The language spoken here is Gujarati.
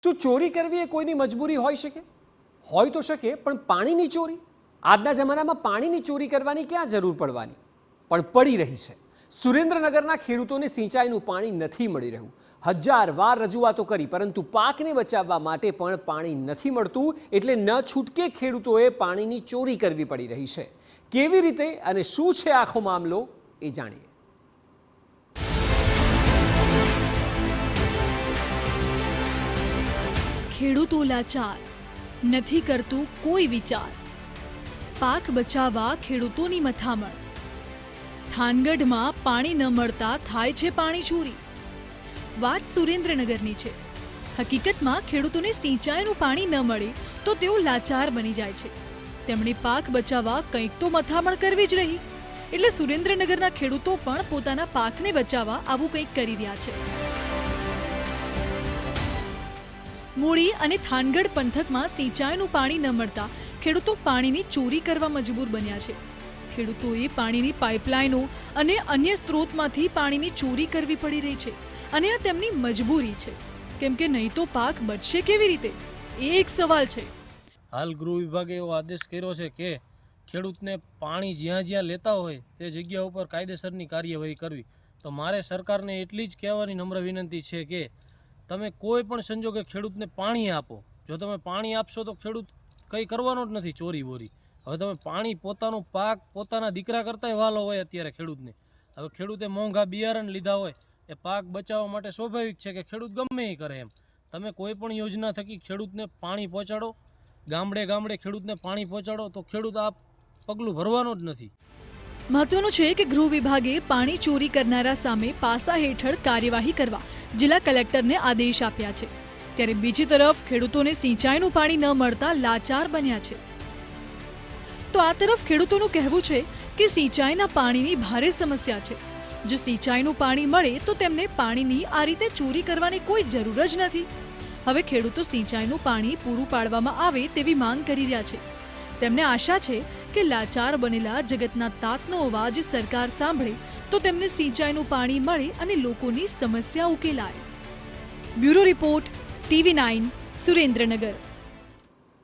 શું ચોરી કરવી એ કોઈની મજબૂરી હોઈ શકે? હોય તો શકે, પણ પાણીની ચોરી? આજના જમાનામાં પાણીની ચોરી કરવાની ક્યાં જરૂર પડવાની? પણ પડી રહી છે. સુરેન્દ્રનગરના ખેડૂતોને સિંચાઈનું પાણી નથી મળી રહ્યું. હજાર વાર રજૂઆતો કરી, પરંતુ પાકને બચાવવા માટે પણ પાણી નથી મળતું. એટલે ન છૂટકે ખેડૂતોએ પાણીની ચોરી કરવી પડી રહી છે. કેવી રીતે અને શું છે આખો મામલો, એ જાણીએ. ખેડૂતો લાચાર, નથી કરતું કોઈ વિચાર. પાક બચાવવા ખેડૂતોની મથામણ. થાનગઢમાં પાણી ન મળતા થાય છે પાણી ચોરી. વાત સુરેન્દ્રનગરની છે. હકીકતમાં ખેડૂતોને સિંચાઈનું પાણી ન મળે તો તેઓ લાચાર બની જાય છે. તેમણે પાક બચાવવા કંઈક તો મથામણ કરવી જ રહી. એટલે સુરેન્દ્રનગરના ખેડૂતો પણ પોતાના પાકને બચાવવા આવું કંઈક કરી રહ્યા છે. મૂળી અને થાનગઢ પંથકમાં સિંચાઈનું પાણી ન મળતા ખેડૂતો પાણીની ચોરી કરવા મજબૂર બન્યા છે. ખેડૂતોએ પાણીની પાઇપલાઇનો અને અન્ય સ્ત્રોતમાંથી પાણીની ચોરી કરવી પડી રહી છે. અને આ તેમની મજબૂરી છે, કેમ કે નહીં તો પાક બચશે કેવી રીતે, એ એક સવાલ છે. હાલ ગૃહ વિભાગે એવો આદેશ કર્યો છે કે ખેડૂતને પાણી જ્યાં જ્યાં લેતા હોય તે જગ્યા ઉપર કાયદેસરની કાર્યવાહી કરવી. તો મારે સરકારને એટલી જ કહેવાની નમ્ર વિનંતી છે કે તમે કોઈ પણ સંજોગે ખેડૂતને પાણી આપો. જો તમે પાણી આપશો તો ખેડૂત કંઈ કરવાનો જ નથી ચોરી બોરી. હવે તમે પાણી પોતાનું પાક પોતાના દીકરા કરતાંય વાલો હોય અત્યારે ખેડૂતને. હવે ખેડૂતે મોંઘા બિયારણ લીધા હોય, એ પાક બચાવવા માટે સ્વાભાવિક છે કે ખેડૂત ગમે એ કરે એમ. તમે કોઈ પણ યોજના થકી ખેડૂતને પાણી પહોંચાડો, ગામડે ગામડે ખેડૂતને પાણી પહોંચાડો, તો ખેડૂત આ પગલું ભરવાનો જ નથી. મહત્વનું છે કે ગૃહ વિભાગે પાણી ચોરી કરનારા સામે પાસા હેઠળ કાર્યવાહી કરવા જિલ્લા કલેક્ટરને આદેશ આપ્યા છે. ત્યારે બીજી તરફ ખેડૂતોને સિંચાઈનું પાણી ન મળતા લાચાર બન્યા છે. તો આ તરફ ખેડૂતોનું કહેવું છે કે સિંચાઈના પાણીની ભારે સમસ્યા છે. જો સિંચાઈનું પાણી મળે તો તેમને પાણીની આ રીતે ચોરી કરવાની કોઈ જરૂર જ નથી. હવે ખેડૂતો સિંચાઈનું પાણી પૂરું પાડવામાં આવે તેવી માંગ કરી રહ્યા છે. તેમને આશા છે કે લાચાર બનેલા જગતના તાતનો અવાજ સરકાર સાંભળે તો તેમને સિંચાઈનું પાણી મળે અને લોકોની સમસ્યા ઉકેલાય. Bureau report, TV9, Surendranagar.